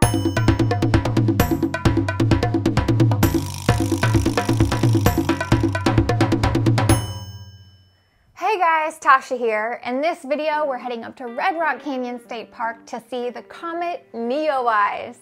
Hey guys, Tasha here. In this video, we're heading up to Red Rock Canyon State Park to see the Comet Neowise.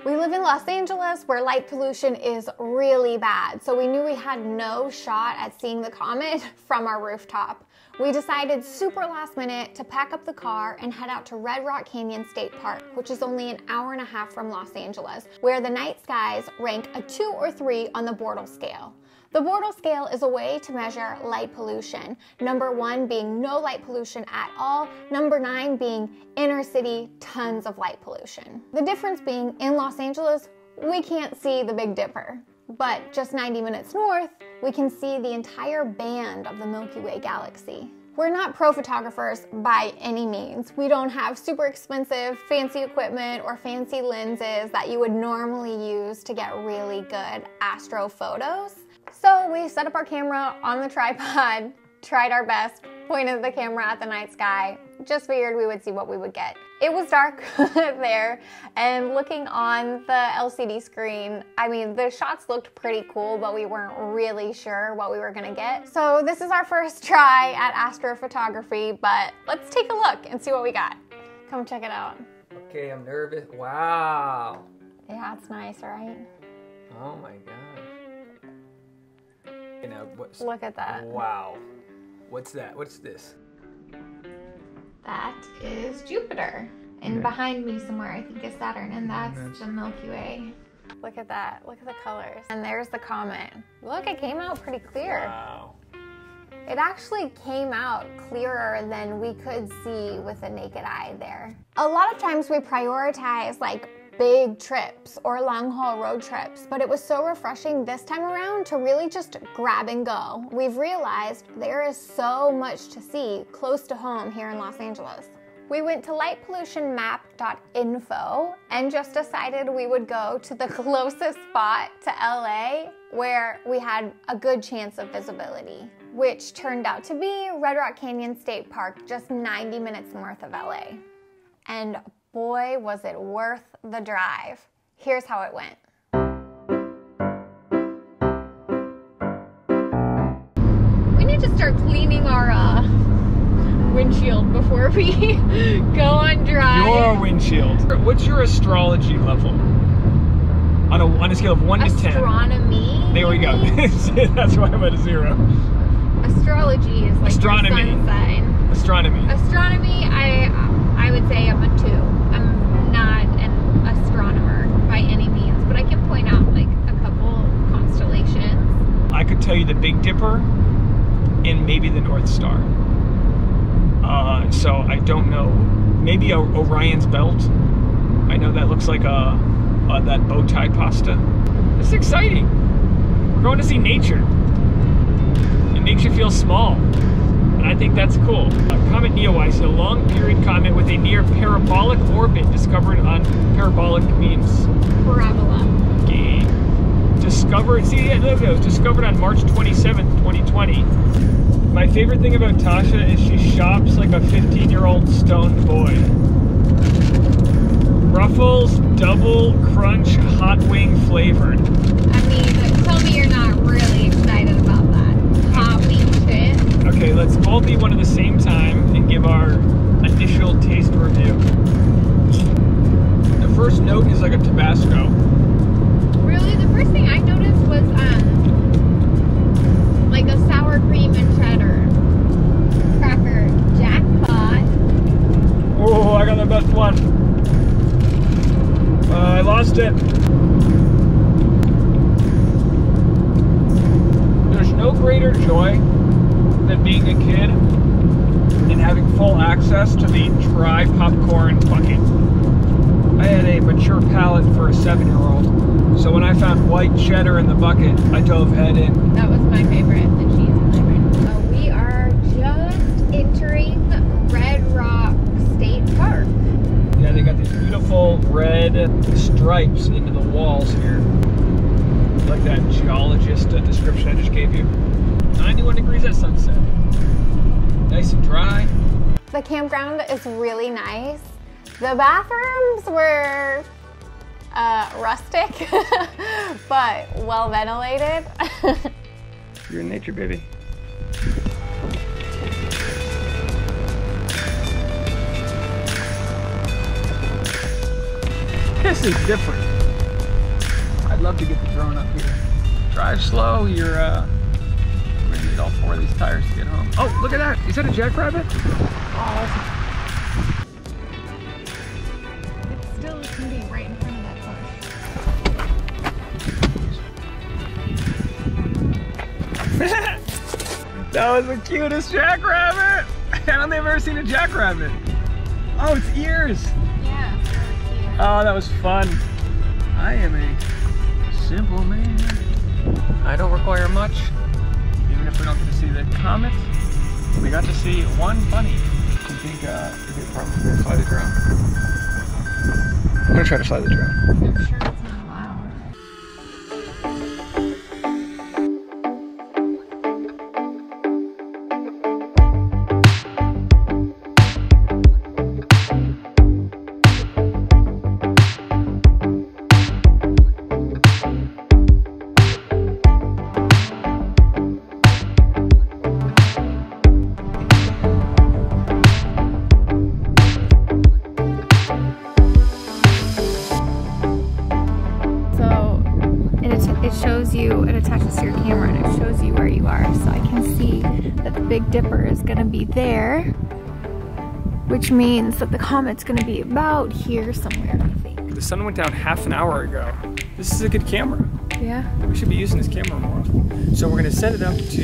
We live in Los Angeles where light pollution is really bad, so we knew we had no shot at seeing the comet from our rooftop. We decided super last minute to pack up the car and head out to Red Rock Canyon State Park, which is only an hour and a half from Los Angeles, where the night skies rank a 2 or 3 on the Bortle Scale. The Bortle Scale is a way to measure light pollution. Number 1 being no light pollution at all, number 9 being inner city, tons of light pollution. The difference being in Los Angeles, we can't see the Big Dipper. But just 90 minutes north, we can see the entire band of the Milky Way galaxy. We're not pro photographers by any means. We don't have super expensive fancy equipment or fancy lenses that you would normally use to get really good astro photos. So we set up our camera on the tripod, tried our best, pointed the camera at the night sky, just figured we would see what we would get. It was dark there, and looking on the LCD screen, I mean, the shots looked pretty cool, but we weren't really sure what we were gonna get. So this is our first try at astrophotography, but let's take a look and see what we got. Come check it out. Okay, I'm nervous. Wow. Yeah, it's nice, right? Oh my gosh. You know, look at that. Wow. What's that? What's this? That is Jupiter. And behind me somewhere, I think is Saturn, and that's the Milky Way. Look at that. Look at the colors. And there's the comet. Look, it came out pretty clear. Wow. It actually came out clearer than we could see with the naked eye there. A lot of times we prioritize like big trips or long haul road trips, but it was so refreshing this time around to really just grab and go. We've realized there is so much to see close to home here in Los Angeles. We went to lightpollutionmap.info and just decided we would go to the closest spot to LA where we had a good chance of visibility, which turned out to be Red Rock Canyon State Park, just 90 minutes north of LA. And boy, was it worth the drive. Here's how it went. We need to start cleaning our windshield before we go on drive. Your windshield. What's your astrology level? On a scale of 1 to 10. Astronomy. There we go. That's why I'm at a 0. Astrology is like astronomy. Your sun sign. Astronomy. Astronomy, I would say I'm a 2. I'm not an astronomer by any means, but I can point out like a couple constellations. I could tell you the Big Dipper and maybe the North Star. So I don't know. Maybe Orion's Belt. I know that looks like that bow tie pasta. It's exciting. We're going to see nature. It makes you feel small. And I think that's cool. Comet Neowise, a long period comet with a near parabolic orbit discovered on parabolic means Parabola. Okay. Discovered, see, yeah, look, it was discovered on March 27th, 2020. My favorite thing about Tasha is she shops like a 15-year-old stoned boy. Ruffles double crunch hot wing flavored. I mean, tell me you're not really excited about that. Hot wing shit. Okay, let's both eat one at the same time and give our initial taste review. The first note is like a Tabasco. Really, the first thing I noticed was like a sour cream and cheddar cracker. Jackpot. Oh, I got the best one. I lost it. There's no greater joy than being a kid and having full access to the dry popcorn bucket. I had a mature palate for a 7-year-old, so when I found white cheddar in the bucket, I dove head in. That was my favorite, the cheese is my favorite. We are just entering Red Rock State Park. Yeah, they got these beautiful red stripes into the walls here. Like that geologist description I just gave you. 91 degrees at sunset. Nice and dry. The campground is really nice. The bathrooms were rustic, but well ventilated. You're in nature, baby. This is different. I'd love to get the drone up here. Drive slow, you're gonna need all 4 of these tires to get home. Oh, look at that! Is that a jackrabbit? Oh. It still can be right in front of that bush. That was the cutest jackrabbit! I don't think I've ever seen a jackrabbit. Oh, its ears! Yeah, it's really cute. Oh, that was fun. I am a simple man. I don't require much. Even if we don't get to see the comet, we got to see one bunny. I think it'd be a problem to fly the drone. I'm gonna try to fly the drone. I'm sure it's not allowed. It attaches to your camera and it shows you where you are, so I can see that the Big Dipper is going to be there, which means that the comet's going to be about here somewhere, I think. The sun went down half an hour ago. This is a good camera. Yeah. We should be using this camera more often. So we're going to set it up to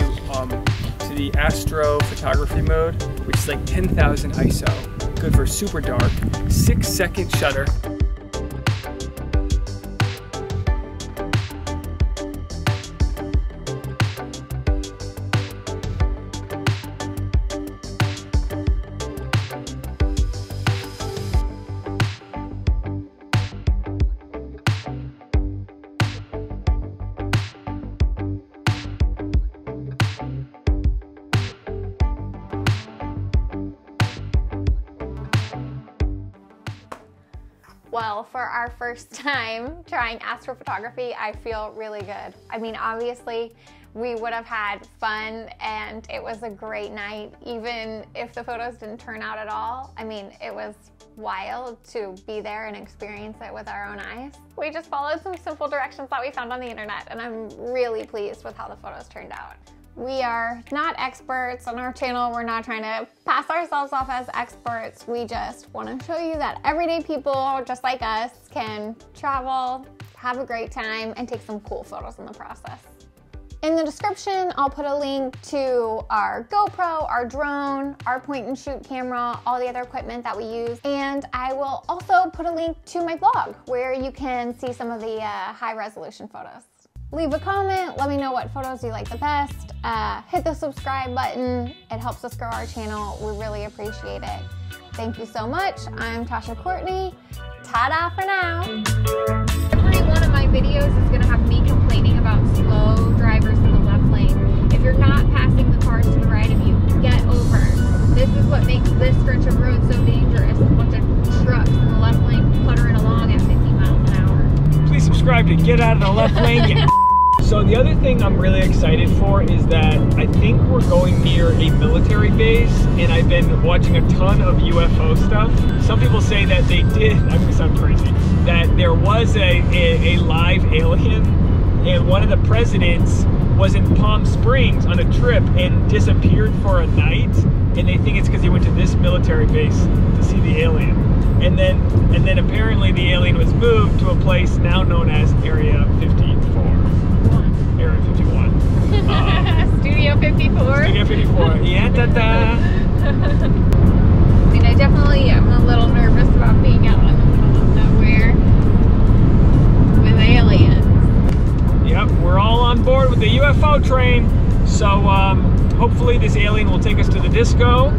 the Astrophotography mode, which is like 10,000 ISO. Good for super dark. 6-second shutter. Well, for our first time trying astrophotography, I feel really good. I mean, obviously, we would have had fun and it was a great night, even if the photos didn't turn out at all. I mean, it was wild to be there and experience it with our own eyes. We just followed some simple directions that we found on the internet, and I'm really pleased with how the photos turned out. We are not experts on our channel. We're not trying to pass ourselves off as experts. We just want to show you that everyday people just like us can travel, have a great time, and take some cool photos in the process. In the description, I'll put a link to our GoPro, our drone, our point and shoot camera, all the other equipment that we use. And I will also put a link to my blog where you can see some of the high resolution photos. Leave a comment, let me know what photos you like the best. Hit the subscribe button, it helps us grow our channel. We really appreciate it. Thank you so much. I'm Tasha Courtney. Ta-da for now. Every one of my videos is gonna have me complaining about slow drivers in the left lane. If you're not passing the cars to the right of you, get over. This is what makes this stretch of road so dangerous. A bunch of trucks in the left lane puttering along at 50 miles an hour. Please subscribe to Get Out of the Left Lane. So the other thing I'm really excited for is that I think we're going near a military base, and I've been watching a ton of UFO stuff. Some people say that they did, I'm gonna sound crazy, that there was a live alien, and one of the presidents was in Palm Springs on a trip and disappeared for a night, and they think it's because he went to this military base to see the alien. And then apparently the alien was moved to a place now known as Area 54. Area 51. Studio 54. Studio 54. Yeah, da-da. I mean, I definitely am a little nervous about being out in the middle of nowhere with aliens. Yep, we're all on board with the UFO train. So hopefully this alien will take us to the disco.